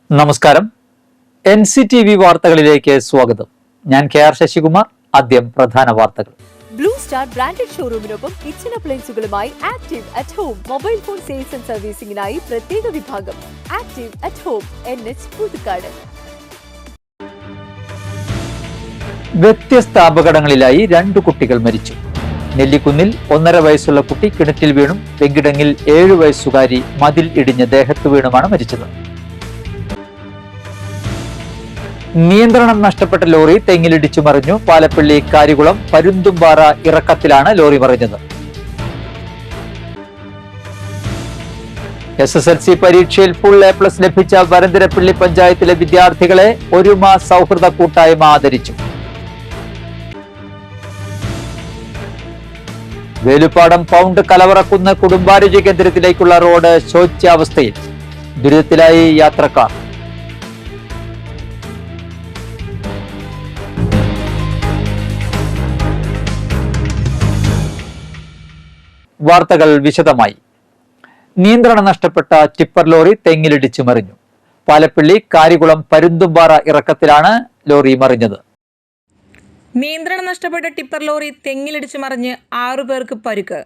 നമസ്കാരം. NCTV വാർത്തകളിലേക്ക് സ്വാഗതം. ഞാൻ KR ശശികുമാർ. ആദ്യം പ്രധാന വാർത്തകൾ. ബ്ലൂ സ്റ്റാർ ബ്രാൻഡഡ് ഷോറൂമിനൊപ്പം കിച്ചൺ അപ്ലയൻസുകളുമായി active at home mobile phone sales and സർവീസിംഗിനായി പ്രത്യേക വിഭാഗം active at home NH Puthukkad. വ്യത്യസ്ത അപകടങ്ങളിലായി 2 കുട്ടികൾ മരിച്ചു. നെല്ലിക്കുന്നിൽ 1.5 വയസ്സുള്ള കുട്ടി കിണറ്റിൽ വീണും വെങ്കിടങ്ങിൽ 7 വയസ്സുകാരി മതിൽ ഇടിഞ്ഞ് ദേഹത്ത് വീണുമാണ് മരിച്ചത്. നിയന്ത്രണം നഷ്ടപ്പെട്ട ലോറി തെങ്ങിലിടിച്ചു മറിഞ്ഞു. പാലപ്പള്ളി കാരികുളം പരുന്തുംപാറ ഇറക്കത്തിലാണ് ലോറി മറിഞ്ഞത്. SSLC പരീക്ഷയിൽ ഫുൾ A+ ലഭിച്ച വരന്തരപ്പള്ളി പഞ്ചായത്തിലെ വിദ്യാർത്ഥികളെ ഒരുമ സൗഹൃദ കൂട്ടായ്മ ആദരിച്ചു. വേലുപ്പാടം പൗണ്ട് കലവറക്കുന്ന് കുടുംബാരോഗ്യ കേന്ദ്രത്തിലേക്കുള്ള റോഡ് ശോച്യാവസ്ഥയിൽ. ദുരിതത്തിലായി യാത്രക്കാർ. വാർത്തകൾ വിശദമായി. നിയന്ത്രണം നഷ്ടപ്പെട്ട ടിപ്പർ ലോറി തെങ്ങിലിടിച്ചു മറിഞ്ഞു. പാലപ്പള്ളി കാരികുളം പരുന്തുംപാറ ഇറക്കത്തിലാണ് ലോറി മറിഞ്ഞത്. നിയന്ത്രണം നഷ്ടപ്പെട്ട ടിപ്പർ ലോറി തെങ്ങിലിടിച്ചു മറിഞ്ഞ് 6 പേർക്ക് പരുക്ക്.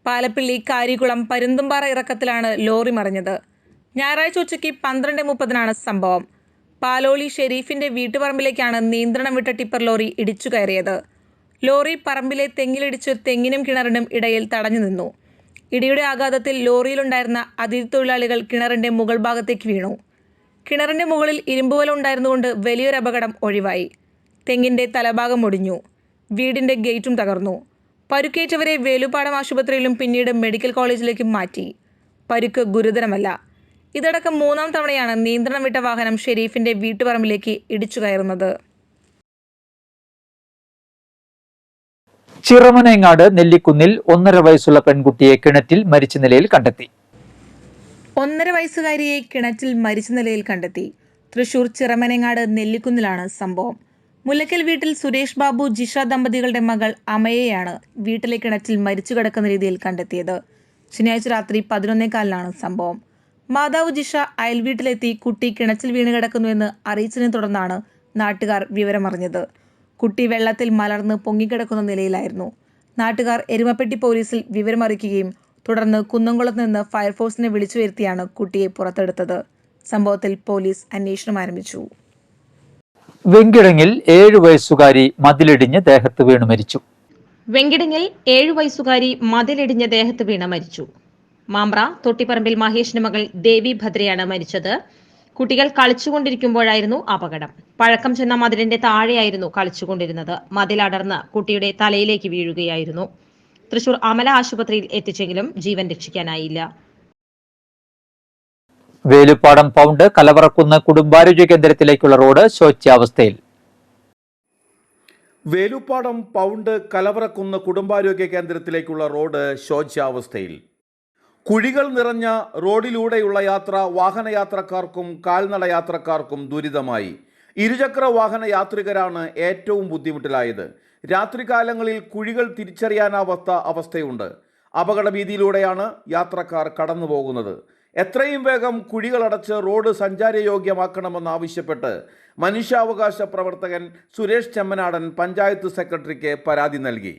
പാലപ്പള്ളി കാരികുളം പരുന്തുംപാറ ഇറക്കത്തിലാണ് ലോറി മറിഞ്ഞത്. ഞായറാഴ്ച ഉച്ചയ്ക്ക് 12:30 സംഭവം. പാലോളി ഷെരീഫിന്റെ വീട്ടുപറമ്പിലേക്കാണ് നിയന്ത്രണം വിട്ട ടിപ്പർ ലോറി ഇടിച്ചു കയറിയത്. ലോറി പറമ്പിലെ തെങ്ങിലിടിച്ച് തെങ്ങിനും കിണറിനും ഇടയിൽ തടഞ്ഞു നിന്നു. ഇടിയുടെ ആഘാതത്തിൽ ലോറിയിലുണ്ടായിരുന്ന അതിഥി തൊഴിലാളികൾ കിണറിന്റെ മുകൾ ഭാഗത്തേക്ക് വീണു. കിണറിന്റെ മുകളിൽ ഇരുമ്പുവല ഉണ്ടായിരുന്നുകൊണ്ട് വലിയൊരു അപകടം ഒഴിവായി. തെങ്ങിന്റെ തലഭാഗം ഒടിഞ്ഞു. വീടിന്റെ ഗേറ്റും തകർന്നു. പരുക്കേറ്റവരെ വേലുപ്പാടം ആശുപത്രിയിലും പിന്നീട് മെഡിക്കൽ കോളേജിലേക്കും മാറ്റി. പരുക്ക് ഗുരുതരമല്ല. ഇതടക്കം 3ാം തവണയാണ് നിയന്ത്രണം വിട്ട വാഹനം ഷെരീഫിന്റെ വീട്ടുപറമ്പിലേക്ക് ഇടിച്ചു കയറുന്നത്. ചിറമനേങ്ങാട് നെല്ലിക്കുന്നിൽ 1.5 വയസ്സുള്ള പെൺകുട്ടിയെ കിണറ്റിൽ മരിച്ച നിലയിൽ കണ്ടെത്തി. 1.5 വയസ്സുകാരിയെ കിണറ്റിൽ മരിച്ച നിലയിൽ കണ്ടെത്തി. തൃശൂർ ചിറമനേങ്ങാട് നെല്ലിക്കുന്നിലാണ് സംഭവം. മുല്ലക്കൽ വീട്ടിൽ സുരേഷ് ബാബു ജിഷ ദമ്പതികളുടെ മകൾ അമയെയാണ് വീട്ടിലെ കിണറ്റിൽ മരിച്ചു കിടക്കുന്ന രീതിയിൽ കണ്ടെത്തിയത്. ശനിയാഴ്ച രാത്രി 11:15 സംഭവം. മാതാവ് ജിഷ അയൽവീട്ടിലെത്തി കുട്ടി കിണറ്റിൽ വീണ് കിടക്കുന്നുവെന്ന് അറിയിച്ചതിനെ തുടർന്നാണ് നാട്ടുകാർ വിവരമറിഞ്ഞത്. കുട്ടി വെള്ളത്തിൽ മലർന്ന് പൊങ്ങിക്കിടക്കുന്ന നിലയിലായിരുന്നു. നാട്ടുകാർ എരുമപ്പെട്ടി പോലീസിൽ വിവരമറിയിക്കുകയും തുടർന്ന് കുന്നംകുളത്ത് നിന്ന് ഫയർഫോഴ്സിനെ വിളിച്ചു വരുത്തിയാണ് കുട്ടിയെ പുറത്തെടുത്തത്. സംഭവത്തിൽ പോലീസ് അന്വേഷണം ആരംഭിച്ചു. വെങ്കിടങ്ങിൽ 7 വയസ്സുകാരി മതിലിടിഞ്ഞ് ദേഹത്ത് വീണ് മരിച്ചു. വെങ്കിടങ്ങിൽ 7 വയസ്സുകാരി മതിലിടിഞ്ഞ് ദേഹത്ത് വീണ് മരിച്ചു. മാമ്പ്ര തൊട്ടിപ്പറമ്പിൽ മഹേഷിന്റെ മകൾ ദേവി ഭദ്രയാണ് മരിച്ചത്. കുട്ടികൾ കളിച്ചുകൊണ്ടിരിക്കുമ്പോഴായിരുന്നു അപകടം. പഴക്കം ചെന്ന മതിലിന്റെ താഴെയായിരുന്നു കളിച്ചുകൊണ്ടിരുന്നത്. മതിലടർന്ന് കുട്ടിയുടെ തലയിലേക്ക് വീഴുകയായിരുന്നു. തൃശൂർ അമല ആശുപത്രിയിൽ എത്തിച്ചെങ്കിലും ജീവൻ രക്ഷിക്കാനായില്ല. വേലുപ്പാടം പൗണ്ട് കലവറക്കുന്ന് കുടുംബാരോഗ്യ കേന്ദ്രത്തിലേക്കുള്ള റോഡ് ശോച്യാവസ്ഥയിൽ. വേലുപ്പാടം പൗണ്ട് കലവറക്കുന്ന് കുടുംബാരോഗ്യ കേന്ദ്രത്തിലേക്കുള്ള റോഡ് ശോച്യാവസ്ഥയിൽ. കുഴികൾ നിറഞ്ഞ റോഡിലൂടെയുള്ള യാത്ര വാഹനയാത്രക്കാർക്കും കാൽനട യാത്രക്കാർക്കും ദുരിതമായി. ഇരുചക്ര വാഹന യാത്രികരാണ് ഏറ്റവും ബുദ്ധിമുട്ടിലായത്. രാത്രികാലങ്ങളിൽ കുഴികൾ തിരിച്ചറിയാനാവാത്ത അവസ്ഥയുണ്ട്. അപകടഭീതിയിലൂടെയാണ് യാത്രക്കാർ കടന്നു പോകുന്നത്. എത്രയും വേഗം കുഴികളടച്ച് റോഡ് സഞ്ചാരയോഗ്യമാക്കണമെന്നാവശ്യപ്പെട്ട് മനുഷ്യാവകാശ പ്രവർത്തകൻ സുരേഷ് ചെമ്മനാടൻ പഞ്ചായത്ത് സെക്രട്ടറിക്ക് പരാതി നൽകി.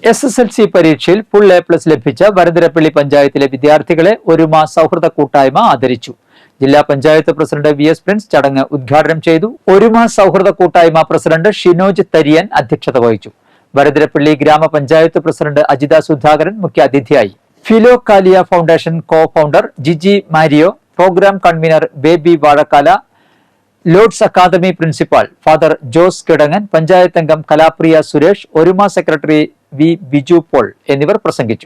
SSLC പരീക്ഷയിൽ ഫുൾ A+ ലഭിച്ച വരന്തരപ്പള്ളി പഞ്ചായത്തിലെ വിദ്യാർത്ഥികളെ ഒരുമ സൗഹൃദ കൂട്ടായ്മ ആദരിച്ചു. ജില്ലാ പഞ്ചായത്ത് പ്രസിഡന്റ് VS പ്രിൻസ് ചടങ്ങ് ഉദ്ഘാടനം ചെയ്തു. ഒരുമ സൗഹൃദ കൂട്ടായ്മ പ്രസിഡന്റ് ഷിനോജ് തരിയൻ അധ്യക്ഷത വഹിച്ചു. വരന്തരപ്പള്ളി ഗ്രാമപഞ്ചായത്ത് പ്രസിഡന്റ് അജിത സുധാകരൻ മുഖ്യാതിഥിയായി. Philokalia foundation co-founder Jiji Mario, programme convener Baby Vazhakkala, Lourdes academy principal father Jose Kidangan, panchayat അംഗം കലാപ്രിയ സുരേഷ്, ഒരുമ സെക്രട്ടറി വി ബിജു പോൾ എന്നിവർ പ്രസംഗിച്ചു.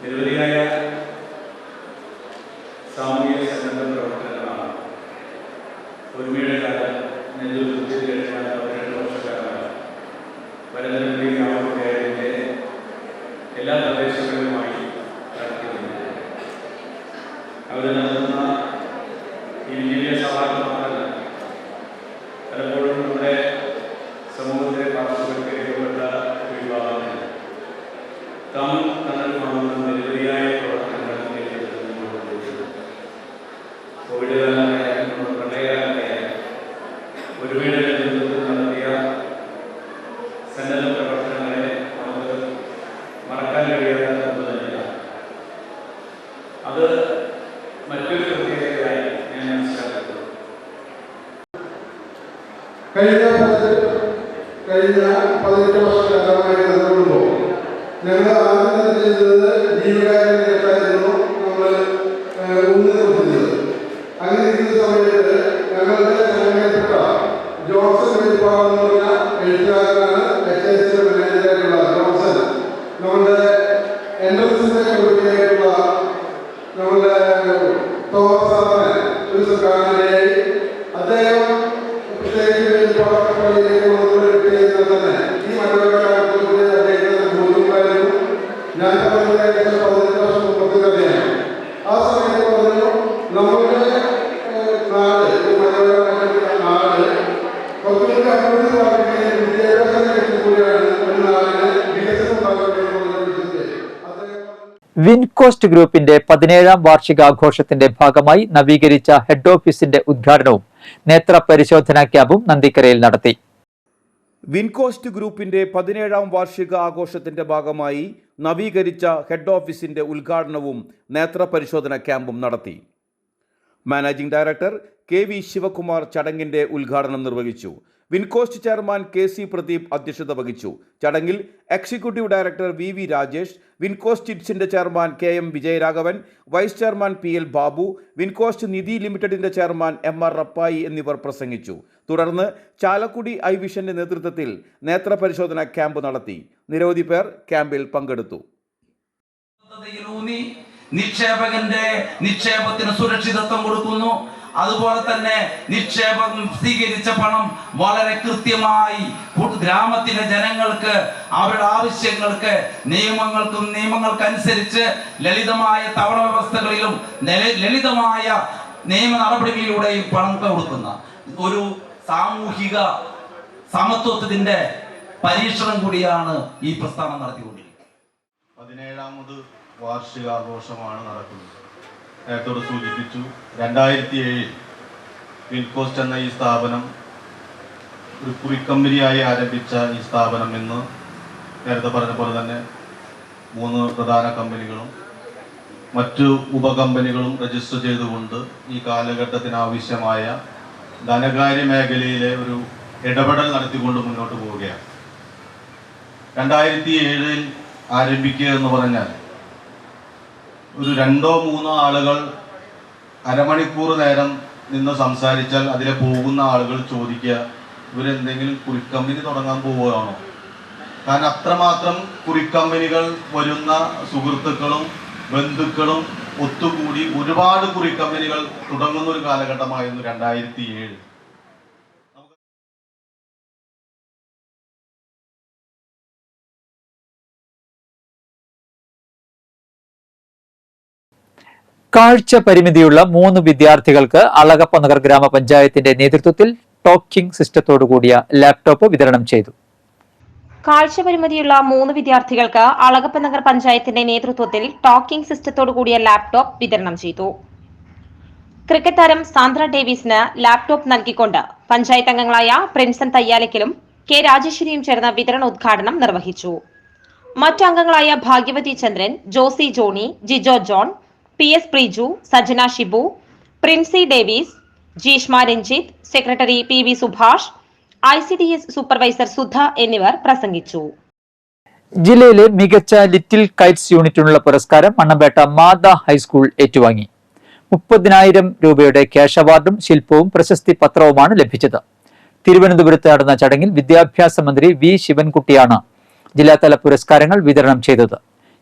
നിരവധിയായ വലിയ സവാൽ മാത്രമല്ല, പലപ്പോഴും നമ്മുടെ സമൂഹത്തിലെ പാർശ്വവൽക്കരിക്കപ്പെട്ട വിഭാഗങ്ങൾ തണൽ കാണുന്ന നിരവധിയായ പ്രവർത്തനങ്ങൾ നേരിടുന്നുണ്ട്. കോവിഡ് കാലമായാലും പ്രളയകാലമായാലും ഒരുപാട് നേതൃത്വത്തിൽ നടത്തിയ സന്നദ്ധ പ്രവർത്തനങ്ങളെ നമുക്ക് മറക്കാൻ കഴിയാത്ത ഒന്ന് തന്നെയാണ്. അത് മറ്റൊരു പ്രത്യേകതയായി ഞാൻ മനസ്സിലാക്കുന്നത്. കഴിഞ്ഞ 18 വർഷക്കാലമായി നിലകൊള്ളുമ്പോൾ ഞങ്ങൾ ആദ്യം തന്നെ ചെയ്തത് ജീവകാരുണ്യമായിരുന്നു നമ്മൾ ഊന്നി നിർത്തുന്നത്. അങ്ങനെ ഇരിക്കുന്ന സമയത്ത് ഞങ്ങളുടെ സംഘടനയിൽപ്പെട്ട ജോൺസൺ വെളിപ്പാട് എന്ന് പറഞ്ഞ എഴുത്തുകാരനാണ് HIS മാനേജറായിട്ടുള്ള ജോൺസൺ. നമ്മുടെ എൻട്രൻസിന്റെ കമ്മിറ്റിയായിട്ടുള്ള നമ്മുടെ തോമസ് സാറിനെ ഒരു കാണാനായി അദ്ദേഹം പ്രത്യേകിച്ച് വെളിപ്പാടപ്പള്ളിയിലേക്ക് വന്നുകൊണ്ടിരിക്കുന്നത് തന്നെ ഈ മനോഹരമായിട്ടുള്ള അദ്ദേഹത്തിന് ബോധ്യമായിരുന്നു. ഞാൻ പറഞ്ഞത് ഏകദേശം 15 വർഷം മുമ്പത്തെ കഥയാണ്. ആ സമയത്ത് പറഞ്ഞു നമ്മുടെ നാട്, ഈ മനോഹരമായിട്ടുള്ള നാട് കുറച്ചുകൂടി അഭിവൃദ്ധി പ്രാപിക്കുകയും വിദ്യാഭ്യാസം കൂടിയാണ് ഒരു നാടിന് വികസനം ഉണ്ടാകുന്നത്. വിൻകോസ്റ്റ് ഗ്രൂപ്പിന്റെ 17ാം വാർഷികാഘോഷത്തിന്റെ ഭാഗമായി നവീകരിച്ച ഹെഡ് ഓഫീസിന്റെ ഉദ്ഘാടനവും നേത്ര പരിശോധനാ ക്യാമ്പും നന്ദിക്കരയിൽ നടത്തി. വിൻകോസ്റ്റ് ഗ്രൂപ്പിന്റെ 17ാം വാർഷിക ആഘോഷത്തിന്റെ ഭാഗമായി നവീകരിച്ച ഹെഡ് ഓഫീസിന്റെ ഉദ്ഘാടനവും നേത്ര പരിശോധന ക്യാമ്പും നടത്തി. മാനേജിംഗ് ഡയറക്ടർ KV ശിവകുമാർ ചടങ്ങിന്റെ ഉദ്ഘാടനം നിർവഹിച്ചു. വിൻകോസ്റ്റ് ചെയർമാൻ KC പ്രദീപ് അധ്യക്ഷത വഹിച്ചു. ചടങ്ങിൽ executive director VV Rajesh, Wincoast ചിറ്റ്സിന്റെ chairman KM Vijayaraghavan, vice chairman PL Babu, Wincoast Nidhi ലിമിറ്റഡിന്റെ ചെയർമാൻ MR റപ്പായി എന്നിവർ പ്രസംഗിച്ചു. തുടർന്ന് ചാലക്കുടി ഐ വിഷന്റെ നേതൃത്വത്തിൽ നേത്ര പരിശോധന ക്യാമ്പ് നടത്തി. നിരവധി പേർ ക്യാമ്പിൽ പങ്കെടുത്തു. നിക്ഷേപകന്റെ നിക്ഷേപത്തിന് സുരക്ഷിതത്വം കൊടുക്കുന്നു. അതുപോലെ തന്നെ നിക്ഷേപം സ്വീകരിച്ച പണം വളരെ കൃത്യമായി ഗ്രാമത്തിലെ ജനങ്ങൾക്ക് അവരുടെ ആവശ്യങ്ങൾക്ക് നിയമങ്ങൾക്കനുസരിച്ച് ലളിതമായ തവണ വ്യവസ്ഥകളിലും ലളിതമായ നിയമ നടപടികളിലൂടെയും പണം കൊടുക്കുന്ന ഒരു സാമൂഹിക സമത്വത്തിന്റെ പരീക്ഷണം കൂടിയാണ് ഈ പ്രസ്ഥാനം നടത്തിക്കൊണ്ടിരിക്കുന്നത്. 17ാമത് വാർഷികാഘോഷമാണ് നടക്കുന്നത്. നേരത്തോട് സൂചിപ്പിച്ചു, 2007 വിൻകോസ്റ്റ് എന്ന ഈ സ്ഥാപനം ഒരു കുറിക്കമ്പനിയായി ആരംഭിച്ച ഈ സ്ഥാപനം ഇന്ന് നേരത്തെ പറഞ്ഞ പോലെ തന്നെ 3 പ്രധാന കമ്പനികളും മറ്റു ഉപകമ്പനികളും രജിസ്റ്റർ ചെയ്തുകൊണ്ട് ഈ കാലഘട്ടത്തിനാവശ്യമായ ധനകാര്യ മേഖലയിലെ ഒരു ഇടപെടൽ നടത്തിക്കൊണ്ട് മുന്നോട്ട് പോവുകയാണ്. 2007 ആരംഭിക്കുക എന്ന് പറഞ്ഞാൽ ഒരു 2-3 ആളുകൾ അരമണിക്കൂർ നേരം നിന്ന് സംസാരിച്ചാൽ അതിലെ പോകുന്ന ആളുകൾ ചോദിക്കുക, ഇവരെന്തെങ്കിലും കുറിക്കമ്പനി തുടങ്ങാൻ പോവുകയാണോ? കാരണം അത്രമാത്രം കുറിക്കമ്പനികൾ വരുന്ന സുഹൃത്തുക്കളും ബന്ധുക്കളും ഒത്തുകൂടി ഒരുപാട് കുറിക്കമ്പനികൾ തുടങ്ങുന്ന ഒരു കാലഘട്ടമായിരുന്നു 2007. കാഴ്ച പരിമിതിയുള്ള 3 വിദ്യാർത്ഥികൾക്ക് അളഗപ്പനഗർ ഗ്രാമപഞ്ചായത്തിന്റെ നേതൃത്വത്തിൽ ടോക്കിംഗ് സിസ്റ്റത്തോടുകൂടിയ ലാപ്ടോപ്പ് വിതരണം ചെയ്തു. കാഴ്ചപരിമിതിയുള്ള 3 വിദ്യാർത്ഥികൾക്ക് അളഗപ്പനഗർ പഞ്ചായത്തിന്റെ നേതൃത്വത്തിൽ ടോക്കിംഗ് സിസ്റ്റത്തോടുകൂടിയ ലാപ്ടോപ്പ് വിതരണം ചെയ്തു. ക്രിക്കറ്റ് താരം സാന്ദ്ര ഡേവിസിന് ലാപ്ടോപ്പ് നൽകിക്കൊണ്ട് പഞ്ചായത്ത് അംഗങ്ങളായ പ്രിൻസൺ തയ്യാലക്കലും K രാജേശ്വരിയും ചേർന്ന വിതരണോദ്ഘാടനം നിർവഹിച്ചു. മറ്റു അംഗങ്ങളായ Bhagyavathi Chandran, Josy Johny, Jijo John, PS Preeju, Sajana Shibu, Princy Davis, Jeeshma Ranjith, secretary PV Subhash, ICDS supervisor Sudha എന്നിവർ പ്രസംഗിച്ചു. ജില്ലയിലെ മികച്ച ലിറ്റിൽ കൈറ്റ്സ് യൂണിറ്റിനുള്ള പുരസ്കാരം മണ്ണമ്പേട്ട മാതാ ഹൈസ്കൂൾ ഏറ്റുവാങ്ങി. 30,000 രൂപയുടെ ക്യാഷ് അവാർഡും ശില്പവും പ്രശസ്തി പത്രവുമാണ് ലഭിച്ചത്. തിരുവനന്തപുരത്ത് നടന്ന ചടങ്ങിൽ വിദ്യാഭ്യാസ മന്ത്രി V ശിവൻകുട്ടിയാണ് ജില്ലാതല പുരസ്കാരങ്ങൾ വിതരണം ചെയ്തത്.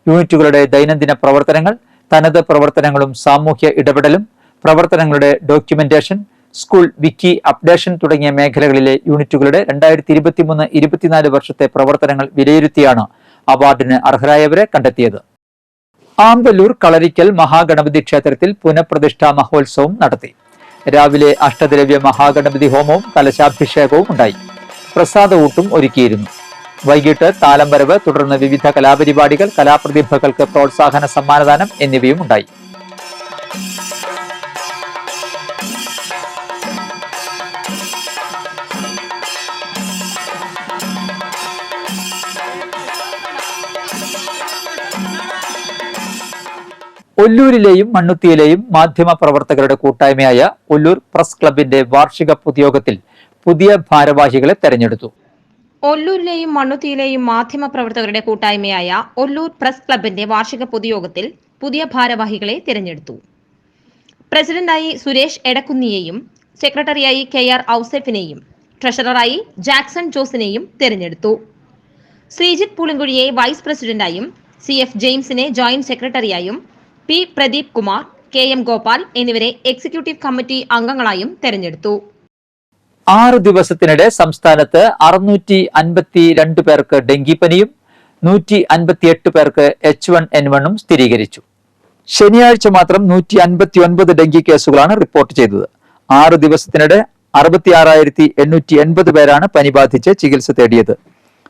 യൂണിറ്റുകളുടെ ദൈനംദിന പ്രവർത്തനങ്ങൾ, തനത് പ്രവർത്തനങ്ങളും സാമൂഹ്യ ഇടപെടലും, പ്രവർത്തനങ്ങളുടെ ഡോക്യുമെന്റേഷൻ, സ്കൂൾ വിക്കി അപ്ഡേഷൻ തുടങ്ങിയ മേഖലകളിലെ യൂണിറ്റുകളുടെ 2023-24 വർഷത്തെ പ്രവർത്തനങ്ങൾ വിലയിരുത്തിയാണ് അവാർഡിന് അർഹരായവരെ കണ്ടെത്തിയത്. ആമ്പല്ലൂർ കളരിക്കൽ മഹാഗണപതി ക്ഷേത്രത്തിൽ പുനഃപ്രതിഷ്ഠാ മഹോത്സവം നടത്തി. രാവിലെ അഷ്ടദ്രവ്യ മഹാഗണപതി ഹോമവും കലശാഭിഷേകവും ഉണ്ടായി. പ്രസാദഊട്ടും ഒരുക്കിയിരുന്നു. വൈകിട്ട് താലം വരവ്, തുടർന്ന് വിവിധ കലാപരിപാടികൾ, കലാപ്രതിഭകൾക്ക് പ്രോത്സാഹന സമ്മാനദാനം എന്നിവയും ഉണ്ടായി. ഒല്ലൂരിലെയും മണ്ണുത്തിയിലെയും മാധ്യമ പ്രവർത്തകരുടെ കൂട്ടായ്മയായ ഒല്ലൂർ പ്രസ് ക്ലബിന്റെ വാർഷിക പൊതുയോഗത്തിൽ പുതിയ ഭാരവാഹികളെ തെരഞ്ഞെടുത്തു. ഒല്ലൂരിലെയും മണ്ണുത്തിയിലെയും മാധ്യമ പ്രവർത്തകരുടെ കൂട്ടായ്മയായ ഒല്ലൂർ പ്രസ് ക്ലബിന്റെ വാർഷിക പൊതുയോഗത്തിൽ പുതിയ ഭാരവാഹികളെ തിരഞ്ഞെടുത്തു. പ്രസിഡന്റായി സുരേഷ് എടക്കുന്നിയെയും സെക്രട്ടറിയായി KR ഔസേഫിനെയും ട്രഷററായി ജാക്സൺ ജോസിനെയും തിരഞ്ഞെടുത്തു. ശ്രീജിത്ത് പുളിങ്കുഴിയെ വൈസ് പ്രസിഡന്റായും CF ജെയിംസിനെ ജോയിന്റ് സെക്രട്ടറിയായും P പ്രദീപ് കുമാർ, KM ഗോപാൽ എന്നിവരെ എക്സിക്യൂട്ടീവ് കമ്മിറ്റി അംഗങ്ങളായും തെരഞ്ഞെടുത്തു. 6 ദിവസത്തിനിടെ സംസ്ഥാനത്ത് 652 പേർക്ക് ഡെങ്കിപ്പനിയും 158 പേർക്ക് H1N1 സ്ഥിരീകരിച്ചു. ശനിയാഴ്ച മാത്രം 159 ഡെങ്കി കേസുകളാണ് റിപ്പോർട്ട് ചെയ്തത്. 6 ദിവസത്തിനിടെ 66,880 പേരാണ് പനി ബാധിച്ച് ചികിത്സ തേടിയത്.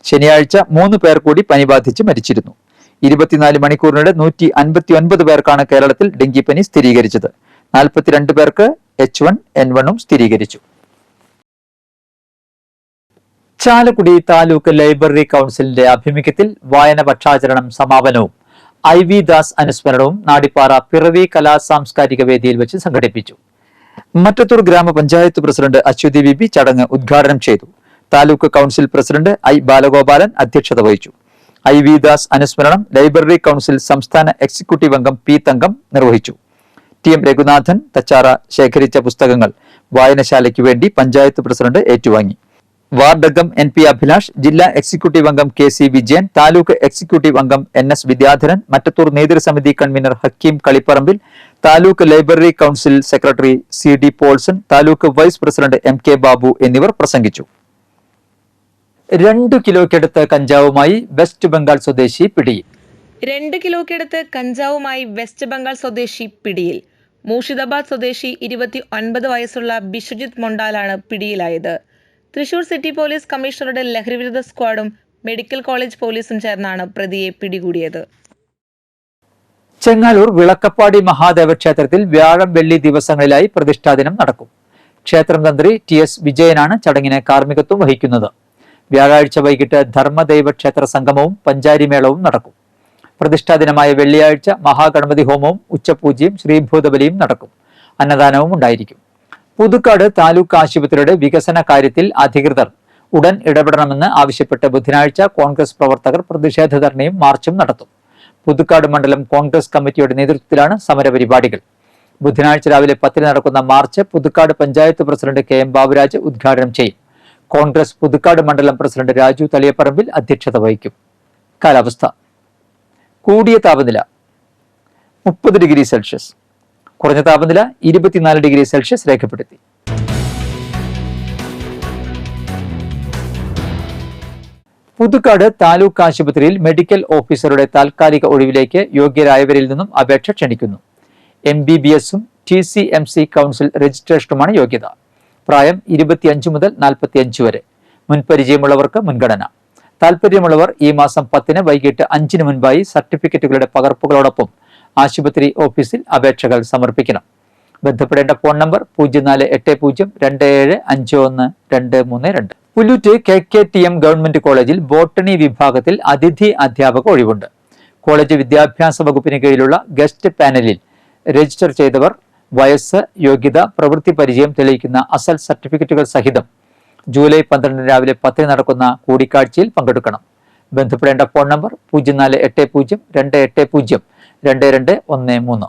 ശനിയാഴ്ച 3 പേർ കൂടി പനി ബാധിച്ച് മരിച്ചിരുന്നു. 24 മണിക്കൂറിനിടെ 159 പേർക്കാണ് കേരളത്തിൽ ഡെങ്കിപ്പനി സ്ഥിരീകരിച്ചത്. 42 പേർക്ക് H1N1 സ്ഥിരീകരിച്ചു. ചാലക്കുടി താലൂക്ക് ലൈബ്രറി കൗൺസിലിന്റെ ആഭിമുഖ്യത്തിൽ വായന പക്ഷാചരണം സമാപനവും IV ദാസ് അനുസ്മരണവും നാടിപ്പാറ പിറവി കലാ സാംസ്കാരിക വേദിയിൽ വെച്ച് സംഘടിപ്പിച്ചു. മറ്റത്തൂർ ഗ്രാമപഞ്ചായത്ത് പ്രസിഡന്റ് അശ്വതി ബിബി ചടങ്ങ് ഉദ്ഘാടനം ചെയ്തു. Taluk council president I Balagopalan അധ്യക്ഷത വഹിച്ചു. IV ദാസ് അനുസ്മരണം ലൈബ്രറി കൗൺസിൽ സംസ്ഥാന എക്സിക്യൂട്ടീവ് അംഗം P തങ്കം നിർവഹിച്ചു. TM രഘുനാഥൻ തച്ചാറ ശേഖരിച്ച പുസ്തകങ്ങൾ വായനശാലയ്ക്ക് വേണ്ടി പഞ്ചായത്ത് പ്രസിഡന്റ് ഏറ്റുവാങ്ങി. വാർഡ് അംഗം NP അഭിലാഷ്, ജില്ലാ എക്സിക്യൂട്ടീവ് അംഗം KC വിജയൻ, താലൂക്ക് എക്സിക്യൂട്ടീവ് അംഗം NS വിദ്യാധരൻ, മറ്റത്തൂർ നേതൃസമിതി convener Hakkim Kalipparambil, taluk library council secretary CD Paulson, taluk vice president MK Babu എന്നിവർ പ്രസംഗിച്ചു. 2 കിലോയ്ക്കടുത്ത് കഞ്ചാവുമായി വെസ്റ്റ് ബംഗാൾ സ്വദേശി പിടിയിൽ. 2 കിലോയ്ക്കടുത്ത് കഞ്ചാവുമായി വെസ്റ്റ് ബംഗാൾ സ്വദേശി പിടിയിൽ. മൂർഷിദാബാദ് സ്വദേശി 29 വയസ്സുള്ള ബിശ്വജിത്ത് മൊണ്ടാലാണ് പിടിയിലായത്. തൃശൂർ സിറ്റി പോലീസ് കമ്മീഷണറുടെ ലഹരിവിരുദ്ധ സ്ക്വാഡും മെഡിക്കൽ കോളേജ് പോലീസും ചേർന്നാണ് പ്രതിയെ പിടികൂടിയത്. ചെങ്ങാലൂർ വിളക്കപ്പാടി മഹാദേവ ക്ഷേത്രത്തിൽ വ്യാഴം വെള്ളി ദിവസങ്ങളിലായി പ്രതിഷ്ഠാദിനം നടക്കും. ക്ഷേത്രം തന്ത്രി TS വിജയനാണ് ചടങ്ങിന് കാർമ്മികത്വം വഹിക്കുന്നത്. വ്യാഴാഴ്ച വൈകിട്ട് ധർമ്മദൈവ ക്ഷേത്ര സംഗമവും പഞ്ചാരിമേളവും നടക്കും. പ്രതിഷ്ഠാദിനമായ വെള്ളിയാഴ്ച മഹാഗണപതി ഹോമവും ഉച്ചപൂജയും ശ്രീഭൂതബലിയും നടക്കും. അന്നദാനവും ഉണ്ടായിരിക്കും. പുതുക്കാട് താലൂക്ക് ആശുപത്രിയുടെ വികസന കാര്യത്തിൽ അധികൃതർ ഉടൻ ഇടപെടണമെന്ന് ആവശ്യപ്പെട്ട് ബുധനാഴ്ച കോൺഗ്രസ് പ്രവർത്തകർ പ്രതിഷേധ ധർണയും മാർച്ചും നടത്തും. പുതുക്കാട് മണ്ഡലം കോൺഗ്രസ് കമ്മിറ്റിയുടെ നേതൃത്വത്തിലാണ് സമരപരിപാടികൾ. ബുധനാഴ്ച രാവിലെ 10 നടക്കുന്ന March Puthukkad panchayat president KM Baburaj ഉദ്ഘാടനം ചെയ്യും. കോൺഗ്രസ് പുതുക്കാട് മണ്ഡലം പ്രസിഡന്റ് രാജു തളിയപ്പറമ്പിൽ അധ്യക്ഷത വഹിക്കും. കാലാവസ്ഥ. കൂടിയ താപനില 30 ഡിഗ്രി സെൽഷ്യസ്, കുറഞ്ഞ താപനില 24 ഡിഗ്രി സെൽഷ്യസ് രേഖപ്പെടുത്തി. പുതുക്കാട് താലൂക്ക് ആശുപത്രിയിൽ മെഡിക്കൽ ഓഫീസറുടെ താൽക്കാലിക ഒഴിവിലേക്ക് യോഗ്യരായവരിൽ നിന്നും അപേക്ഷ ക്ഷണിക്കുന്നു. MBBS-ഉം TCMC കൗൺസിൽ രജിസ്ട്രേഷനുമാണ് യോഗ്യത. പ്രായം 25 മുതൽ 45 വരെ. മുൻപരിചയമുള്ളവർക്ക് മുൻഗണന. താൽപര്യമുള്ളവർ ഈ മാസം 10 വൈകിട്ട് 5 മുൻപായി സർട്ടിഫിക്കറ്റുകളുടെ പകർപ്പുകളോടൊപ്പം ആശുപത്രി ഓഫീസിൽ അപേക്ഷകൾ സമർപ്പിക്കണം. ബന്ധപ്പെടേണ്ട phone number 042027512232. Pullut KKTM government കോളേജിൽ ബോട്ടണി വിഭാഗത്തിൽ അതിഥി അധ്യാപക ഒഴിവുണ്ട്. കോളേജ് വിദ്യാഭ്യാസ വകുപ്പിന് കീഴിലുള്ള ഗസ്റ്റ് പാനലിൽ രജിസ്റ്റർ ചെയ്തവർ വയസ്സ്, യോഗ്യത, പ്രവൃത്തി പരിചയം തെളിയിക്കുന്ന അസൽ സർട്ടിഫിക്കറ്റുകൾ സഹിതം ജൂലൈ 12 രാവിലെ 10 നടക്കുന്ന കൂടിക്കാഴ്ചയിൽ പങ്കെടുക്കണം. ബന്ധപ്പെടേണ്ട phone number 048028022213.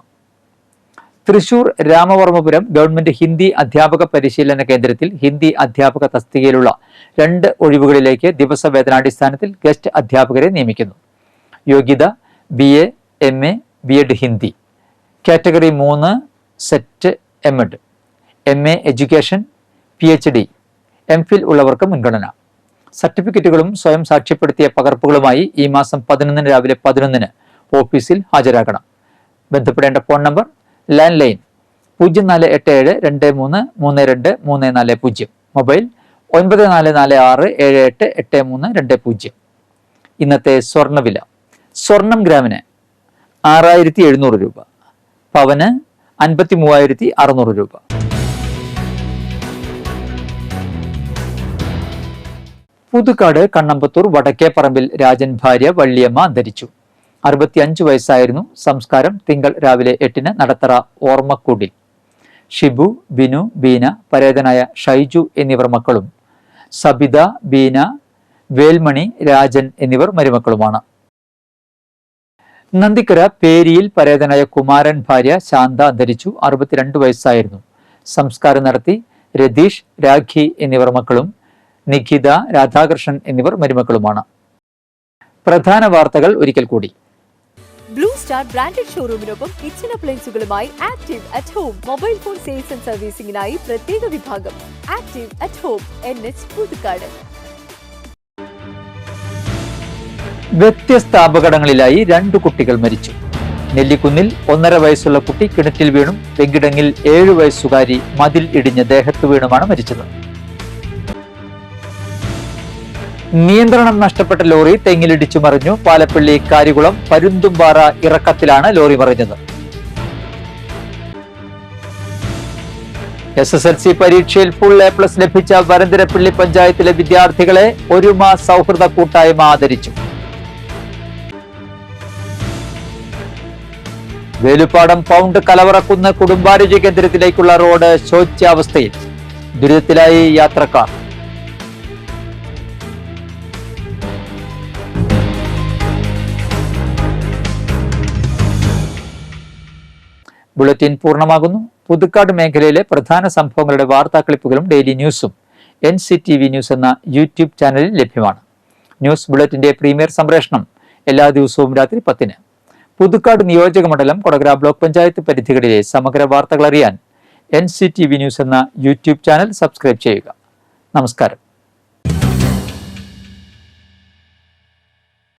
Thrissur Ramavarmapuram government Hindi അധ്യാപക പരിശീലന കേന്ദ്രത്തിൽ ഹിന്ദി അധ്യാപക തസ്തികയിലുള്ള 2 ഒഴിവുകളിലേക്ക് ദിവസവേതനാടിസ്ഥാനത്തിൽ ഗസ്റ്റ് അധ്യാപകരെ നിയമിക്കുന്നു. യോഗ്യത BA, MA, B.Ed Hindi. Category 3 set M.Ed, MA education, PhD, MPhil ഉള്ളവർക്ക് മുൻഗണന. സർട്ടിഫിക്കറ്റുകളും സ്വയം സാക്ഷ്യപ്പെടുത്തിയ പകർപ്പുകളുമായി ഈ മാസം 11 രാവിലെ 11 ഓഫീസിൽ ഹാജരാകണം. ബന്ധപ്പെടേണ്ട phone number land line 0487233240. Mobile 9446788320. ഇന്നത്തെ സ്വർണ്ണവില: സ്വർണം ഗ്രാമിന് 6700 രൂപ, പവന് 53,600 രൂപ. പുതുക്കാട് കണ്ണമ്പത്തൂർ വടക്കേപ്പറമ്പിൽ രാജൻ ഭാര്യ വള്ളിയമ്മ അന്തരിച്ചു. 65 വയസ്സായിരുന്നു. സംസ്കാരം തിങ്കൾ രാവിലെ 8-ന് നടത്തറ ഓർമ്മക്കൂടിൽ. ഷിബു, ബിനു, ബീന, പരേതനായ ഷൈജു എന്നിവർ മക്കളും സബിത, ബീന, വേൽമണി, രാജൻ എന്നിവർ മരുമക്കളുമാണ്. നന്ദിക്കര പേരിയിൽ പരേതനായ കുമാരൻ ഭാര്യ ശാന്ത അന്തരിച്ചു. 62 വയസ്സായിരുന്നു. സംസ്കാരം നടത്തി. രതീഷ്, രാഖി എന്നിവർ മക്കളും നിഖിത, രാധാകൃഷ്ണൻ എന്നിവർ മരുമക്കളുമാണ്. പ്രധാന വാർത്തകൾ ഒരിക്കൽ കൂടി. ബ്ലൂ സ്റ്റാർ ബ്രാൻഡഡ് ഷോറൂമിനൊപ്പം കിച്ചൺ അപ്ലയൻസുകളുമായി active at home. Mobile phone sales and സർവീസിംഗിനായി പ്രത്യേക വിഭാഗം. Active at home, NH Puthukkad. വ്യത്യസ്ത അപകടങ്ങളിലായി 2 കുട്ടികൾ മരിച്ചു. നെല്ലിക്കുന്നിൽ 1.5 വയസ്സുള്ള കുട്ടി കിണറ്റിൽ വീണും വെങ്കിടങ്ങിൽ 7 വയസ്സുകാരി മതിൽ ഇടിഞ്ഞ് ദേഹത്ത് വീണുമാണ് മരിച്ചത്. നിയന്ത്രണം നഷ്ടപ്പെട്ട ലോറി തെങ്ങിലിടിച്ചു മറിഞ്ഞു. പാലപ്പള്ളി കാരികുളം പരുന്തുംപാറ ഇറക്കത്തിലാണ് ലോറി മറിഞ്ഞത്. SSLC പരീക്ഷയിൽ ഫുൾ A+ ലഭിച്ച വരന്തരപ്പള്ളി പഞ്ചായത്തിലെ വിദ്യാർത്ഥികളെ ഒരുമ സൗഹൃദ കൂട്ടായ്മ ആദരിച്ചു. വേലുപ്പാടം പൗണ്ട് കലവറക്കുന്ന് കുടുംബാരോഗ്യ കേന്ദ്രത്തിലേക്കുള്ള റോഡ് ശോച്യാവസ്ഥയിൽ. ദുരിതത്തിലായി യാത്രക്കാർ. ബുള്ളറ്റിൻ പൂർണ്ണമാകുന്നു. പുതുക്കാട് മേഖലയിലെ പ്രധാന സംഭവങ്ങളുടെ വാർത്താ ക്ലിപ്പുകളും ഡെയിലി ന്യൂസും NCTV ന്യൂസ് എന്ന യൂട്യൂബ് ചാനലിൽ ലഭ്യമാണ്. ന്യൂസ് ബുള്ളറ്റിന്റെ പ്രീമിയർ സംപ്രേഷണം എല്ലാ ദിവസവും രാത്രി 10-ന്. പുതുക്കാട് നിയോജക മണ്ഡലം, കൊടകര ബ്ലോക്ക് പഞ്ചായത്ത് പരിധികളിലെ സമഗ്ര വാർത്തകൾ അറിയാൻ NCTV ന്യൂസ് എന്ന യൂട്യൂബ് ചാനൽ സബ്സ്ക്രൈബ് ചെയ്യുക. നമസ്കാരം.